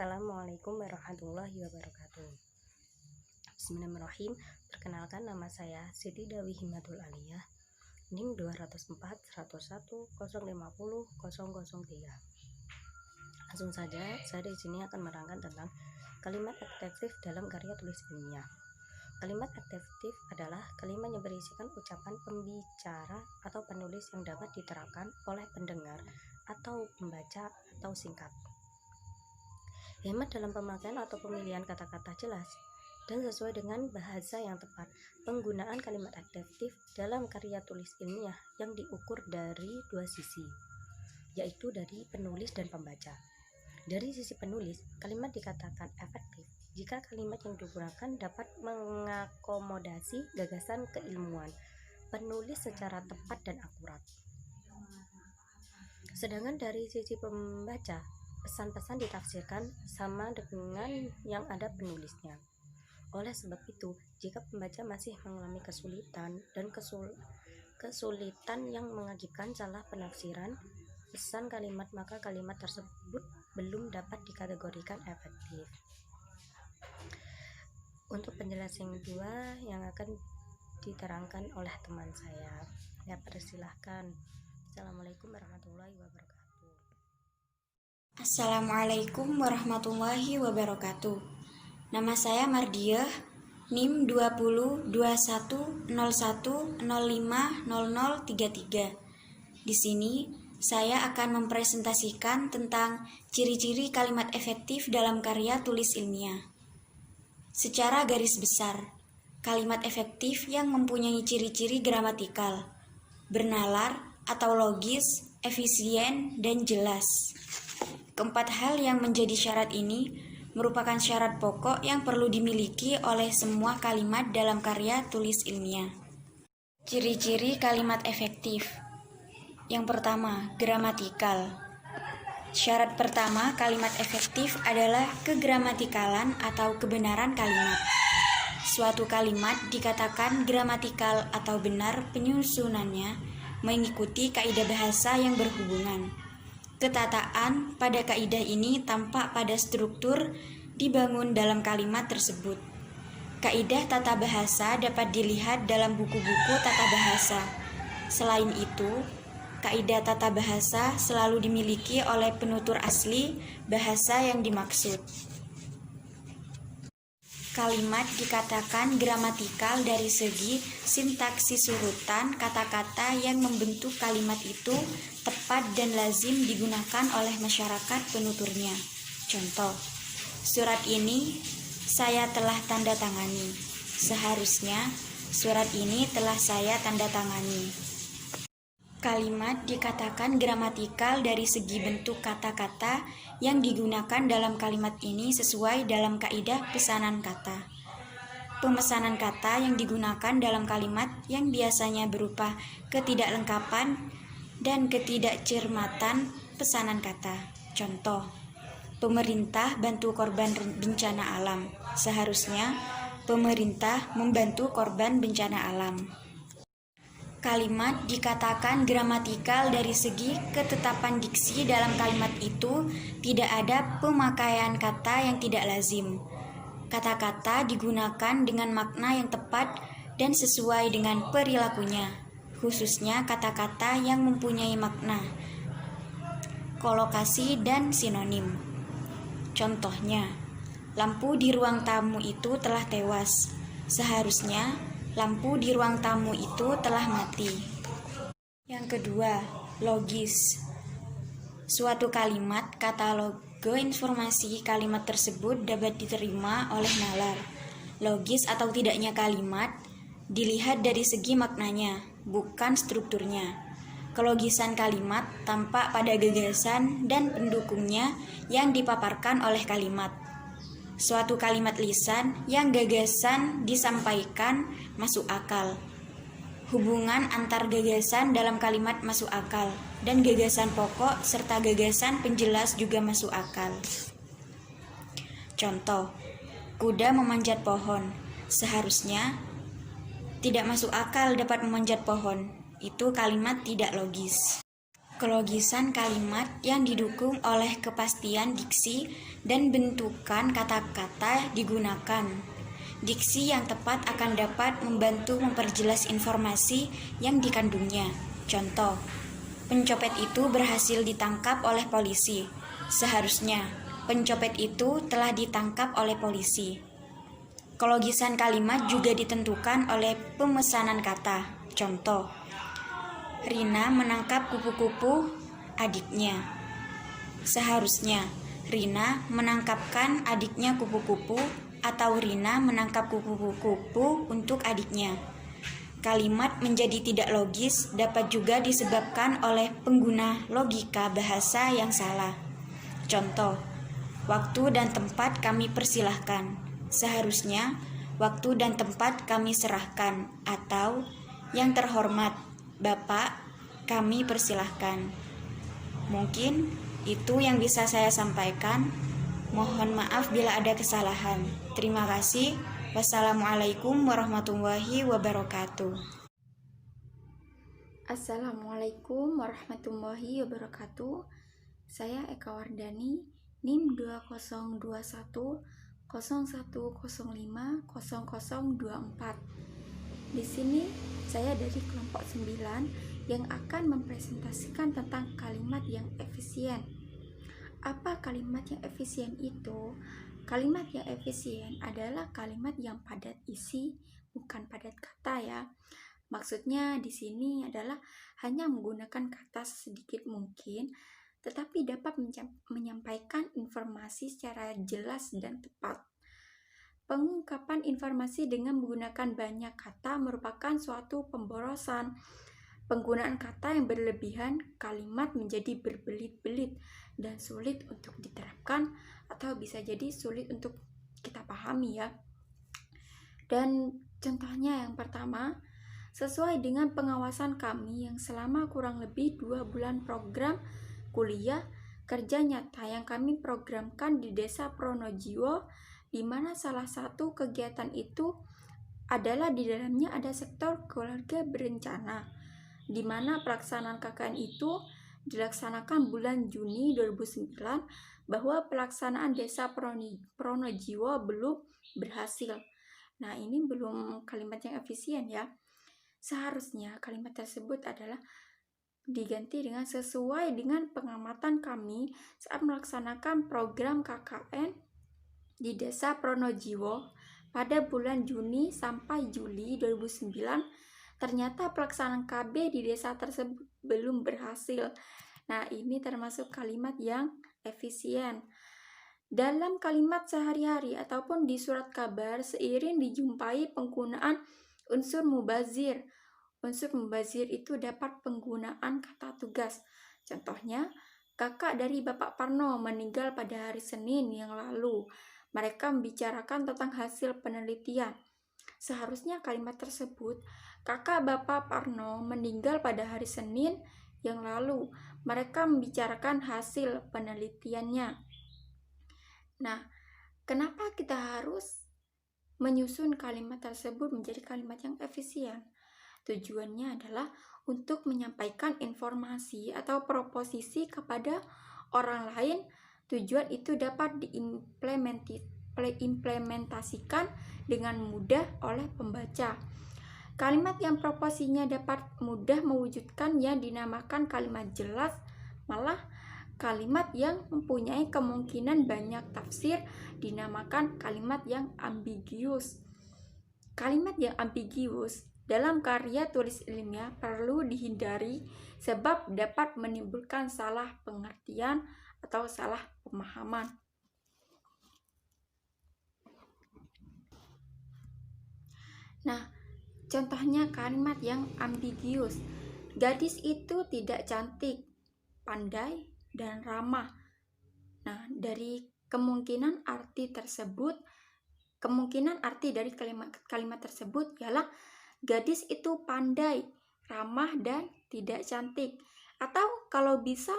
Assalamualaikum warahmatullahi wabarakatuh. Bismillahirrahmanirrahim. Perkenalkan, nama saya Siti Dawi Himatul Aliyah, NIM 204 101 050 003. Langsung saja, saya di sini akan menerangkan tentang kalimat adjektif dalam karya tulis ilmiah. Kalimat adjektif adalah kalimat yang berisikan ucapan pembicara atau penulis yang dapat diterapkan oleh pendengar atau pembaca atau singkat. Hemat dalam pemakaian atau pemilihan kata-kata jelas dan sesuai dengan bahasa yang tepat. Penggunaan kalimat adjektif dalam karya tulis ilmiah yang diukur dari dua sisi, yaitu dari penulis dan pembaca. Dari sisi penulis, kalimat dikatakan efektif jika kalimat yang digunakan dapat mengakomodasi gagasan keilmuan penulis secara tepat dan akurat. Sedangkan dari sisi pembaca, pesan-pesan ditafsirkan sama dengan yang ada penulisnya. Oleh sebab itu, jika pembaca masih mengalami kesulitan kesulitan yang mengakibatkan salah penafsiran pesan kalimat, maka kalimat tersebut belum dapat dikategorikan efektif. Untuk penjelasan kedua yang akan diterangkan oleh teman saya, ya persilahkan. Assalamualaikum warahmatullahi wabarakatuh. Assalamualaikum warahmatullahi wabarakatuh. Nama saya Mardiah, NIM 202101050033. Di sini saya akan mempresentasikan tentang ciri-ciri kalimat efektif dalam karya tulis ilmiah. Secara garis besar, kalimat efektif yang mempunyai ciri-ciri gramatikal, bernalar atau logis, efisien, dan jelas. Keempat hal yang menjadi syarat ini merupakan syarat pokok yang perlu dimiliki oleh semua kalimat dalam karya tulis ilmiah. Ciri-ciri kalimat efektif. Yang pertama, gramatikal. Syarat pertama kalimat efektif adalah kegramatikalan atau kebenaran kalimat. Suatu kalimat dikatakan gramatikal atau benar penyusunannya mengikuti kaidah bahasa yang berhubungan. Ketataan pada kaidah ini tampak pada struktur dibangun dalam kalimat tersebut. Kaidah tata bahasa dapat dilihat dalam buku-buku tata bahasa. Selain itu, kaidah tata bahasa selalu dimiliki oleh penutur asli bahasa yang dimaksud. Kalimat dikatakan gramatikal dari segi sintaksis urutan kata-kata yang membentuk kalimat itu tepat dan lazim digunakan oleh masyarakat penuturnya. Contoh, surat ini saya telah tanda tangani. Seharusnya surat ini telah saya tanda tangani. Kalimat dikatakan gramatikal dari segi bentuk kata-kata yang digunakan dalam kalimat ini sesuai dalam kaidah pesanan kata. Pemesanan kata yang digunakan dalam kalimat yang biasanya berupa ketidaklengkapan dan ketidakcermatan pesanan kata. Contoh, pemerintah bantu korban bencana alam. Seharusnya pemerintah membantu korban bencana alam. Kalimat dikatakan gramatikal dari segi ketetapan diksi dalam kalimat itu tidak ada pemakaian kata yang tidak lazim. Kata-kata digunakan dengan makna yang tepat dan sesuai dengan perilakunya, khususnya kata-kata yang mempunyai makna, kolokasi, dan sinonim. Contohnya, lampu di ruang tamu itu telah tewas. Seharusnya lampu di ruang tamu itu telah mati. Yang kedua, logis. Suatu kalimat kata logo informasi kalimat tersebut dapat diterima oleh nalar. Logis atau tidaknya kalimat dilihat dari segi maknanya, bukan strukturnya. Kelogisan kalimat tampak pada gagasan dan pendukungnya yang dipaparkan oleh kalimat. Suatu kalimat lisan yang gagasan disampaikan masuk akal. Hubungan antar gagasan dalam kalimat masuk akal, dan gagasan pokok serta gagasan penjelas juga masuk akal. Contoh, kuda memanjat pohon. Seharusnya tidak masuk akal dapat memanjat pohon. Itu kalimat tidak logis. kelogisan kalimat yang didukung oleh kepastian diksi dan bentukan kata-kata digunakan. Diksi yang tepat akan dapat membantu memperjelas informasi yang dikandungnya. Contoh, pencopet itu berhasil ditangkap oleh polisi. Seharusnya, pencopet itu telah ditangkap oleh polisi. Kelogisan kalimat juga ditentukan oleh pemesanan kata. Contoh, Rina menangkap kupu-kupu adiknya. Seharusnya, Rina menangkapkan adiknya kupu-kupu atau Rina menangkap kupu-kupu untuk adiknya. Kalimat menjadi tidak logis dapat juga disebabkan oleh pengguna logika bahasa yang salah. Contoh, waktu dan tempat kami persilahkan. Seharusnya, waktu dan tempat kami serahkan. Atau, yang terhormat, Bapak, kami persilahkan. Mungkin itu yang bisa saya sampaikan. Mohon maaf bila ada kesalahan. Terima kasih. Wassalamualaikum warahmatullahi wabarakatuh. Assalamualaikum warahmatullahi wabarakatuh. Saya Eka Wardani, NIM 2021 0105 0024. Di sini saya dari kelompok 9 yang akan mempresentasikan tentang kalimat yang efisien. Apa kalimat yang efisien itu? Kalimat yang efisien adalah kalimat yang padat isi, bukan padat kata ya. Maksudnya di sini adalah hanya menggunakan kata sedikit mungkin, tetapi dapat menyampaikan informasi secara jelas dan tepat. Pengungkapan informasi dengan menggunakan banyak kata merupakan suatu pemborosan. Penggunaan kata yang berlebihan, kalimat menjadi berbelit-belit dan sulit untuk diterapkan atau bisa jadi sulit untuk kita pahami ya. Dan contohnya yang pertama, sesuai dengan pengawasan kami yang selama kurang lebih 2 bulan program kuliah kerja nyata yang kami programkan di Desa Pronojiwo, di mana salah satu kegiatan itu adalah di dalamnya ada sektor keluarga berencana, di mana pelaksanaan KKN itu dilaksanakan bulan Juni 2009, bahwa pelaksanaan Desa Pronojiwo belum berhasil. Nah, ini belum kalimat yang efisien ya. Seharusnya kalimat tersebut adalah diganti dengan sesuai dengan pengamatan kami saat melaksanakan program KKN di Desa Pronojiwo pada bulan Juni sampai Juli 2009. Ternyata pelaksanaan KB di desa tersebut belum berhasil. Nah, ini termasuk kalimat yang efisien. Dalam kalimat sehari-hari ataupun di surat kabar seiring dijumpai penggunaan unsur mubazir. Unsur mubazir itu dapat penggunaan kata tugas. Contohnya, kakak dari Bapak Parno meninggal pada hari Senin yang lalu. Mereka membicarakan tentang hasil penelitian. Seharusnya kalimat tersebut, kakak Bapak Parno meninggal pada hari Senin yang lalu. Mereka membicarakan hasil penelitiannya. Nah, kenapa kita harus menyusun kalimat tersebut menjadi kalimat yang efisien? Tujuannya adalah untuk menyampaikan informasi atau proposisi kepada orang lain. Tujuan itu dapat diimplementasikan dengan mudah oleh pembaca. Kalimat yang proposinya dapat mudah mewujudkannya dinamakan kalimat jelas, malah kalimat yang mempunyai kemungkinan banyak tafsir dinamakan kalimat yang ambigius. Kalimat yang ambigius dalam karya tulis ilmiah perlu dihindari sebab dapat menimbulkan salah pengertian atau salah pemahaman. Nah, contohnya kalimat yang ambigius. Gadis itu tidak cantik, pandai, dan ramah. Nah, dari kemungkinan arti dari kalimat tersebut ialah gadis itu pandai, ramah, dan tidak cantik. Atau kalau bisa,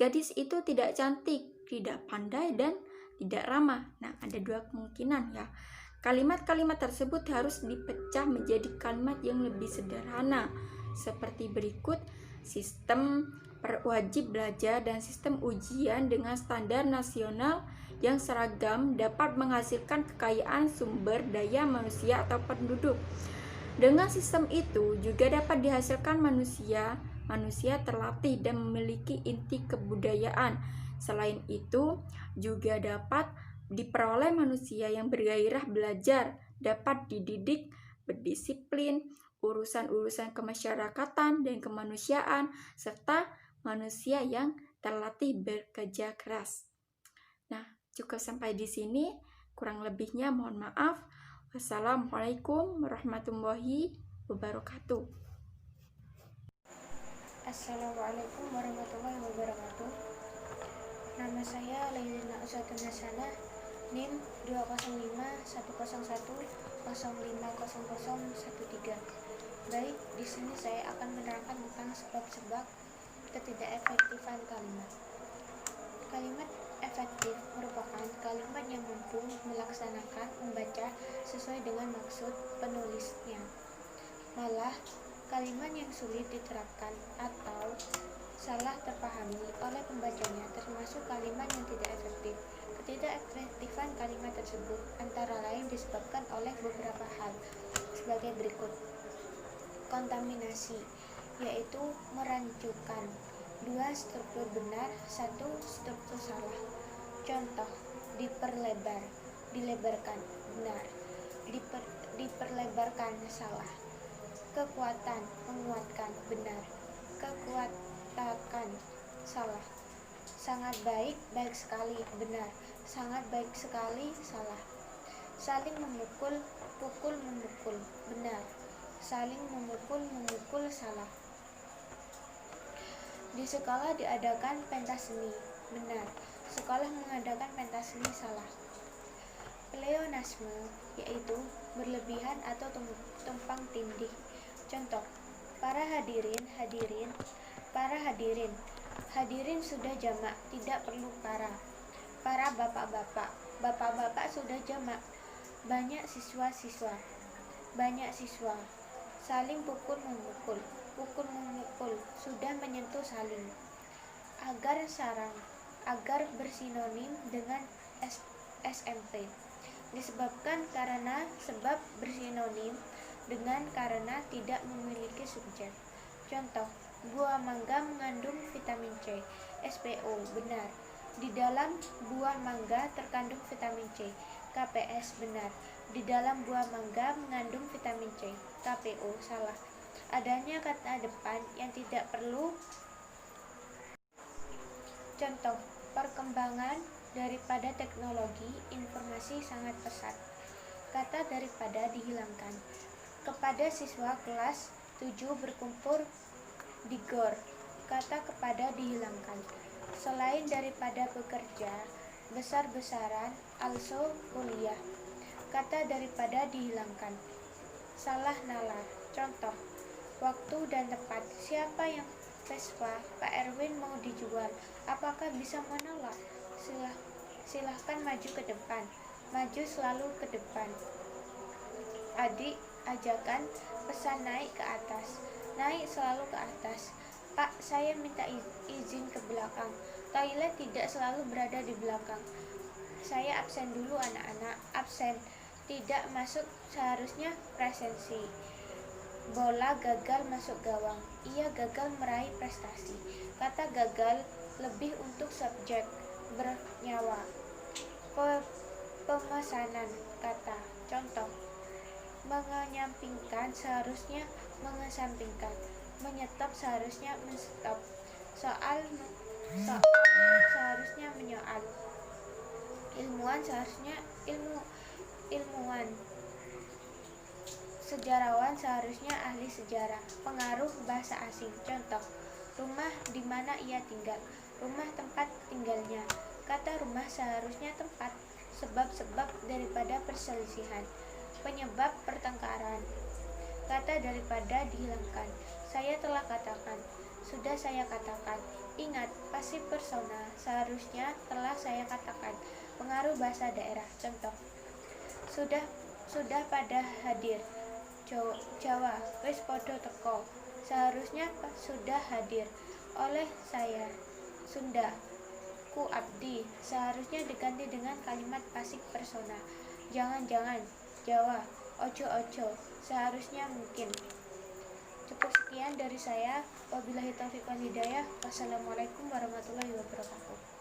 gadis itu tidak cantik, tidak pandai, dan tidak ramah. Nah, ada dua kemungkinan ya. Kalimat-kalimat tersebut harus dipecah menjadi kalimat yang lebih sederhana seperti berikut. Sistem wajib belajar dan sistem ujian dengan standar nasional yang seragam dapat menghasilkan kekayaan sumber daya manusia atau penduduk. Dengan sistem itu juga dapat dihasilkan manusia terlatih dan memiliki inti kebudayaan. Selain itu, juga dapat diperoleh manusia yang bergairah belajar, dapat dididik, berdisiplin, urusan-urusan kemasyarakatan dan kemanusiaan, serta manusia yang terlatih bekerja keras. Nah, cukup sampai di sini. Kurang lebihnya mohon maaf. Wassalamualaikum warahmatullahi wabarakatuh. Assalamualaikum warahmatullahi wabarakatuh. Nama saya Lailina Usatun Hasanah, NIM 2051101050013. Baik, di sini saya akan menerangkan tentang sebab-sebab ketidakefektifan kalimat. Kalimat efektif merupakan kalimat yang mampu melaksanakan membaca sesuai dengan maksud penulisnya. Malah, kalimat yang sulit diterapkan atau salah terpahami oleh pembacanya termasuk kalimat yang tidak efektif. Ketidakefektifan kalimat tersebut antara lain disebabkan oleh beberapa hal sebagai berikut. Kontaminasi, yaitu merancukan 2 struktur benar, 1 struktur salah. Contoh, dilebarkan benar, diperlebarkan salah. Kekuatan, menguatkan benar, kekuatakan salah. Sangat baik, baik sekali benar, sangat baik sekali salah. Saling memukul, pukul memukul benar, saling memukul salah. Di sekolah diadakan pentas seni benar, sekolah mengadakan pentas seni salah. Pleonasme, yaitu berlebihan atau tumpang tindih. Contoh, para hadirin, hadirin sudah jamak, tidak perlu para. Para bapak-bapak sudah jamak, banyak siswa, saling pukul memukul, sudah menyentuh saling. Agar sarang, agar bersinonim dengan SMP. Disebabkan karena, sebab bersinonim dengan karena tidak memiliki subjek. Contoh, buah mangga mengandung vitamin C, SPO, benar. Di dalam buah mangga terkandung vitamin C, KPS, benar. Di dalam buah mangga mengandung vitamin C, KPO, salah. Adanya kata depan yang tidak perlu. Contoh, perkembangan daripada teknologi informasi sangat pesat. Kata daripada dihilangkan. Kepada siswa kelas 7 berkumpul di GOR. Kata kepada dihilangkan. Selain daripada bekerja, besar-besaran, also kuliah. Kata daripada dihilangkan. Salah nalar. Contoh, waktu dan tempat. Siapa yang Vespa Pak Erwin mau dijual? Apakah bisa menolak? Silahkan maju ke depan. Maju selalu ke depan. Adik, ajakan, pesan naik ke atas. Naik selalu ke atas. Pak, saya minta izin ke belakang. Toilet tidak selalu berada di belakang. Saya absen dulu anak-anak. Absen. Tidak masuk seharusnya presensi. Bola gagal masuk gawang. Ia gagal meraih prestasi. Kata gagal lebih untuk subjek bernyawa. Pemesanan kata. Contoh, menyampingkan seharusnya mengesampingkan. Menyetop seharusnya menstop. Soal seharusnya menyoal. Ilmuwan seharusnya ilmuwan. Sejarawan seharusnya ahli sejarah. Pengaruh bahasa asing. Contoh, rumah di mana ia tinggal. Rumah tempat tinggalnya. Kata rumah seharusnya tempat. Sebab-sebab daripada perselisihan. Penyebab pertengkaran. Kata daripada dihilangkan. Saya telah katakan. Sudah saya katakan. Ingat, pasif persona seharusnya telah saya katakan. Pengaruh bahasa daerah. Contoh, sudah pada hadir. Jawa, wis podo teko. Seharusnya sudah hadir. oleh saya. Sunda, ku abdi, seharusnya diganti dengan kalimat pasif persona. Jangan-jangan. Jawa, ojo-ojo, seharusnya mungkin. Cukup sekian dari saya. Wabillahi taufiq wal hidayah. Wassalamualaikum warahmatullahi wabarakatuh.